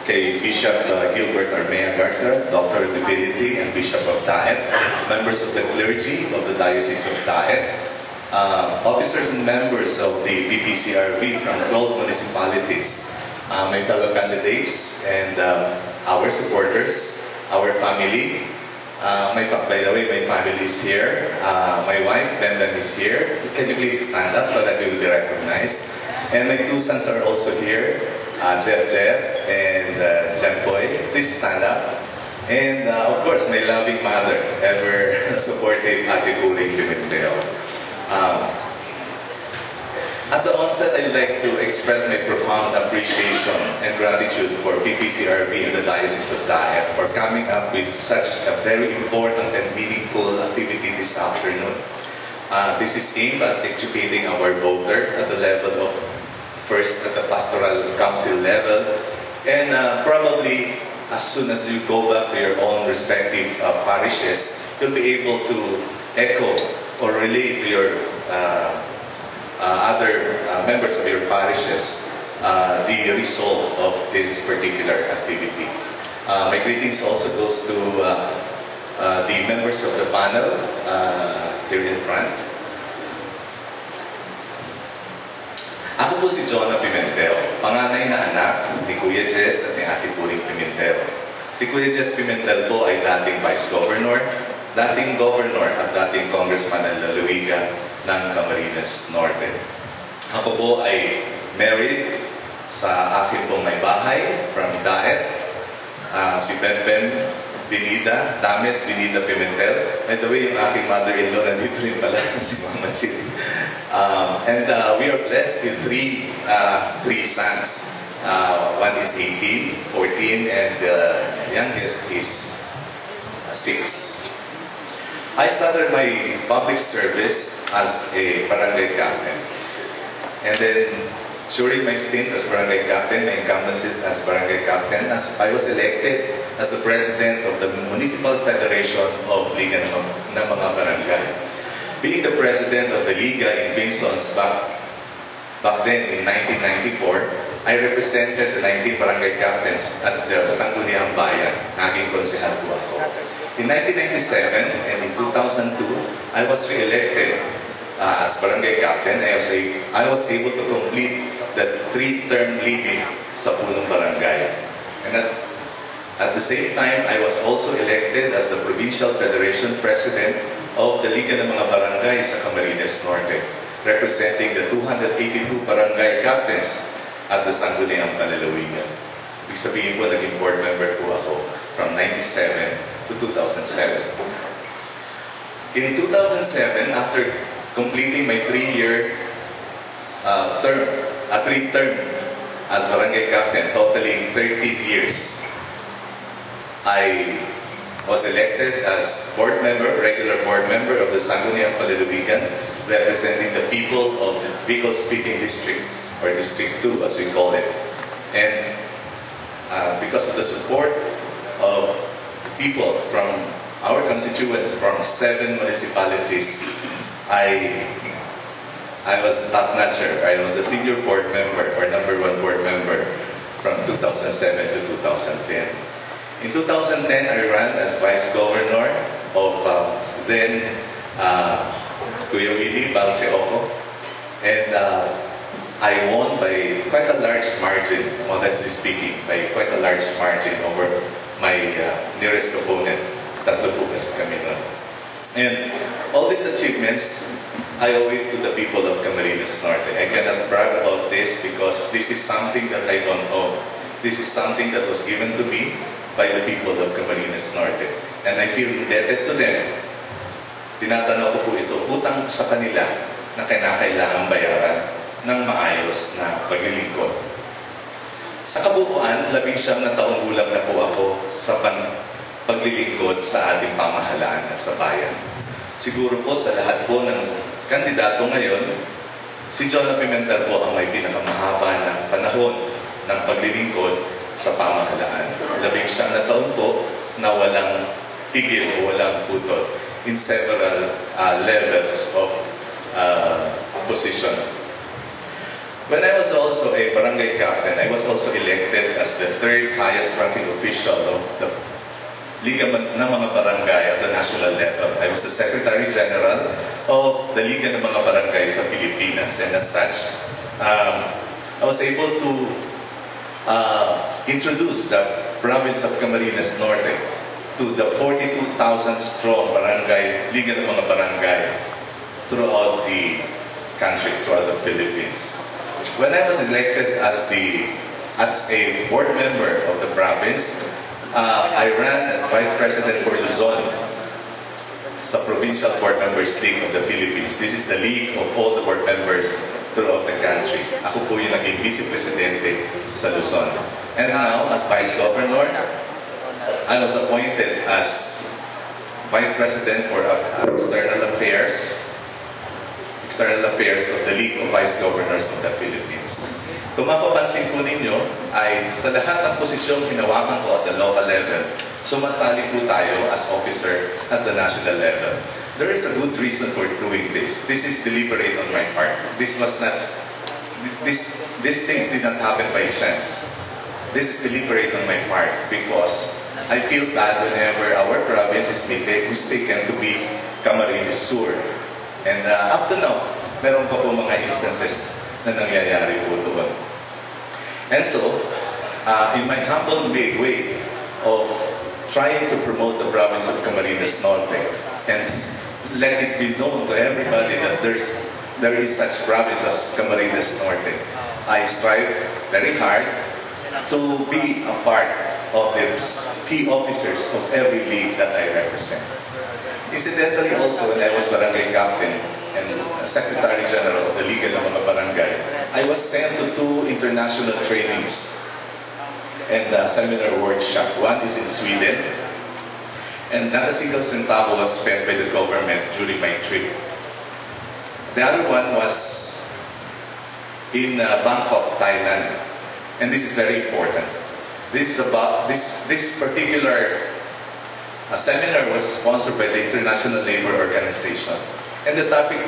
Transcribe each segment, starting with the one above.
kay Bishop Gilbert Armea Garza, Doctor of Divinity and Bishop of Taet, members of the clergy of the Diocese of Taet, officers and members of the Ppcrv from 12 municipalities, my fellow candidates and our supporters, our family. By the way, my family is here. My wife, Benben, is here. Can you please stand up so that we will be recognized? And my two sons are also here, Jeff and Jempoy. Please stand up. And of course, my loving mother, ever supportive Ppcrv Pimentel. At the onset, I'd like to express my profound appreciation and gratitude for Ppcrv and the Diocese of Taet for coming up with such a very important and meaningful activity this afternoon. This is aimed at educating our voter at the level of, first at the pastoral council level, and probably as soon as you go back to your own respective parishes, you'll be able to echo or relate to your other members of your parishes the result of this particular activity. My greetings also goes to the members of the panel here in front. Ako po si Jonah Pimentel, panganay na anak ni Kuya Jess at ni Ate Puring Pimentel. Si Kuya Jess Pimentel po ay dating Vice Governor, dating Governor at dating Congressman ng Lalawigan ng Camarines Norte. Ako po ay married sa akin pong may bahay from Taet, si Benben Binida, Dames Binida Pimentel. By the way, yung aking mother-in-law nandito rin pala, si Mama Chit. And we are blessed with three sons. One is 18, 14, and the youngest is 6. I started my public service as a barangay captain. And then, during my stint as barangay captain, my incumbency as barangay captain, as I was elected as the president of the Municipal Federation of Liga ng mga Barangay. Being the president of the Liga in Pinsons back then in 1994, I represented the 19 barangay captains at the Sangguniang Bayan. Naging konsehal po ako. In 1997 and in 2002, I was re-elected as barangay captain. I was able to complete the 3-term limit sa punong barangay. And at the same time, I was also elected as the Provincial Federation President of the Liga ng mga Barangay sa Camarines Norte, representing the 282 barangay captains at the Sangguniang Panlalawigan. Ibig sabihin po, naging board member po ako from 97 to 2007. In 2007, after completing my 3-year term as barangay captain, totaling 13 years, I was elected as regular board member of the Sangguniang Panlalawigan, representing the people of the Bicol-speaking district, or District 2 as we call it. And because of the support of people from our constituents from 7 municipalities, I was top-notcher. I was the senior board member, or #1 board member, from 2007 to 2010. In 2010, I ran as Vice Governor of then Kuya Willie Balseoco, and I won by quite a large margin, modestly speaking, by quite a large margin over my nearest opponent. Tatlo po kasi kami nun. And all these achievements, I owe it to the people of Camarines Norte. I cannot brag about this because this is something that I don't own. This is something that was given to me by the people of Camarines Norte. And I feel indebted to them. Tinatanaw ko po ito, utang sa kanila na kinakailangan bayaran ng maayos na paglilingkod. Sa kabuuan, 11 na taong gulang na po ako sa paglilingkod sa ating pamahalaan at sa bayan. Siguro po sa lahat po ng kandidato ngayon, si Jonah Pimentel po ang may pinakamahaba ng panahon ng paglilingkod sa pamahalaan. 11 na taon po na walang tigil o walang putol in several levels of position. When I was also a barangay captain, I was also elected as the third highest ranking official of the Liga ng mga Barangay at the national level. I was the Secretary General of the Liga ng mga Barangay sa Pilipinas, and as such, I was able to introduce the province of Camarines Norte to the 42,000 strong barangay, Liga ng mga Barangay throughout the country, throughout the Philippines. When I was elected as a board member of the province, I ran as Vice President for Luzon sa Provincial Board Members League of the Philippines. This is the league of all the board members throughout the country. Ako po yung naging Vice Presidente sa Luzon. And now, as Vice Governor, I was appointed as Vice President for External Affairs of the League of Vice Governors of the Philippines. Kung mapapansin po ninyo, ay sa lahat ng posisyong hinawakan ko at the local level, sumasali po tayo as officer at the national level. There is a good reason for doing this. This is deliberate on my part. These things did not happen by chance. This is deliberate on my part because I feel bad whenever our province is mistaken to be Camarines Sur. And up to now, meron pa po mga instances na nangyayari po doon. And so, in my humble way of trying to promote the province of Camarines Norte and let it be known to everybody that there is such province as Camarines Norte, I strive very hard to be a part of the key officers of every league that I represent. Incidentally also, when I was barangay captain and Secretary General of the Liga ng mga Barangay, I was sent to 2 international trainings and seminar workshop. One is in Sweden, and not a single centavo was spent by the government during my trip. The other one was in Bangkok, Thailand, and this is very important. This is about this particular seminar was sponsored by the International Labour Organization, and the topic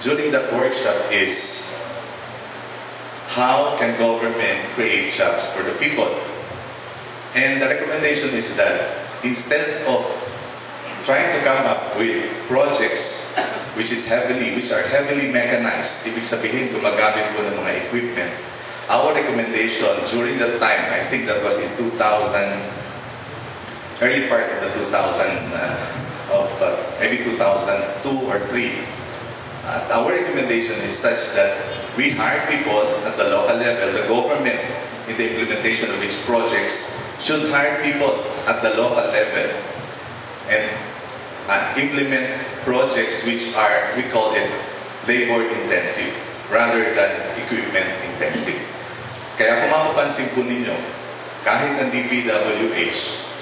during that workshop is how can government create jobs for the people? And the recommendation is that instead of trying to come up with projects which are heavily mechanized, ibig sabihin gumagamit po ng mga equipment, our recommendation during that time, I think that was in 2000, early part of the 2000, maybe 2002 or 3. Our recommendation is such that we hire people at the local level, the government in the implementation of its projects should hire people at the local level and implement projects which are, we call it labor intensive rather than equipment intensive. Kaya kung mapapansin po ninyo, kahit ang DPWH,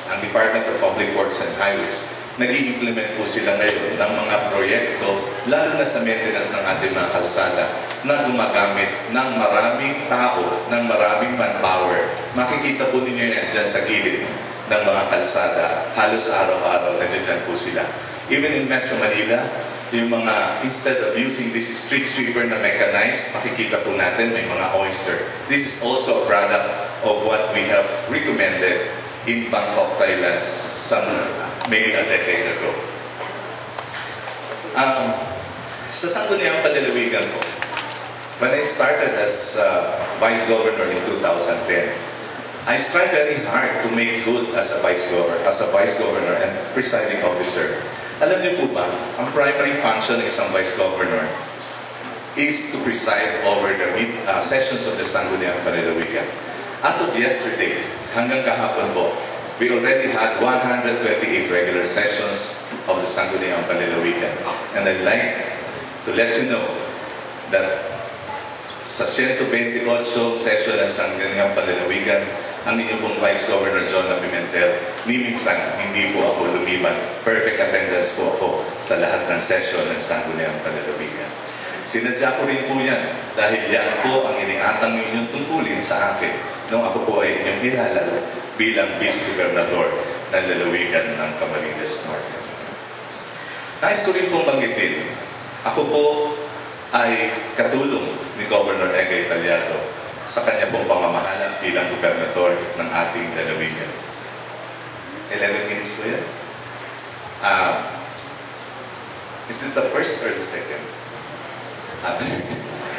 ang Department of Public Works and Highways, nag-i-implement po sila ngayon ng mga proyekto, lalo na sa maintenance ng ating mga kalsada, na gumagamit ng maraming tao, ng maraming manpower. Makikita po ninyo yan dyan sa gilid ng mga kalsada. Halos araw-araw, nandiyan po sila. Even in Metro Manila, yung mga, instead of using this street sweeper na mechanized, makikita po natin may mga oyster. This is also a product of what we have recommended in Bangkok, Thailand, maybe a decade ago. Sa sangguniang palalawigan ko, when I started as Vice Governor in 2010, I strive very hard to make good as a Vice Governor and presiding officer. Alam niyo po ba, ang primary function ng isang Vice Governor is to preside over the sessions of the sangguniang palalawigan. As of yesterday, hanggang kahapon po, we already had 128 regular sessions of the Sangguniang Palalawigan. And I'd like to let you know that sa 128 session ng Sangguniang Palalawigan, ang inyong pong Vice Governor Jonah Pimentel, minsan hindi po ako lumiban. Perfect attendance po ako sa lahat ng session ng Sangguniang Palalawigan. Sinadya ko rin po yan dahil yan po ang iniatang ninyong tungkulin sa akin nung ako po ay inyong inalala bilang Ppcrv ng lalawigan ng Camarines Norte. Nais ko rin pong banggitin, ako po ay katulong ni Governor Ega Italiano sa kanya pong pamamahala bilang gobernador ng ating lalawigan. 11 minutes po yan? Is it the first or the second?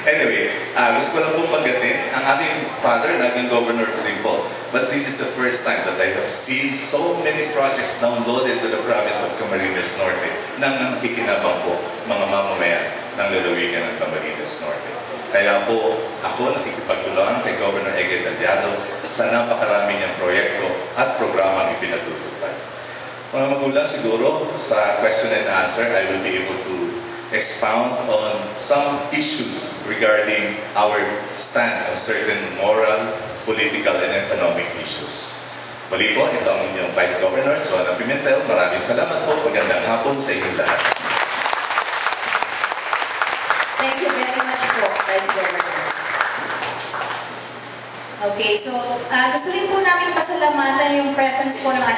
Anyway, gusto ko lang pong pagdating. Ang ating father, naging governor ko din po. But this is the first time that I have seen so many projects downloaded to the province of Camarines Norte nang nakikinabang po mga mamamayan ng lalawigan ng Camarines Norte. Kaya po, ako nakikipagtulungan kay Governor Ega Italiano sa napakarami niyang proyekto at programang ipinatutupad. Mga magulang, siguro sa question and answer, I will be able to expound on some issues regarding our stand on certain moral, political, and economic issues. Muli po, ito ang inyong Vice Governor, Jonah Pimentel. Maraming salamat po. Magandang hapon sa inyong lahat. Thank you very much po, Vice Governor. Okay, so gusto rin po namin pasalamatan yung presence po ng ating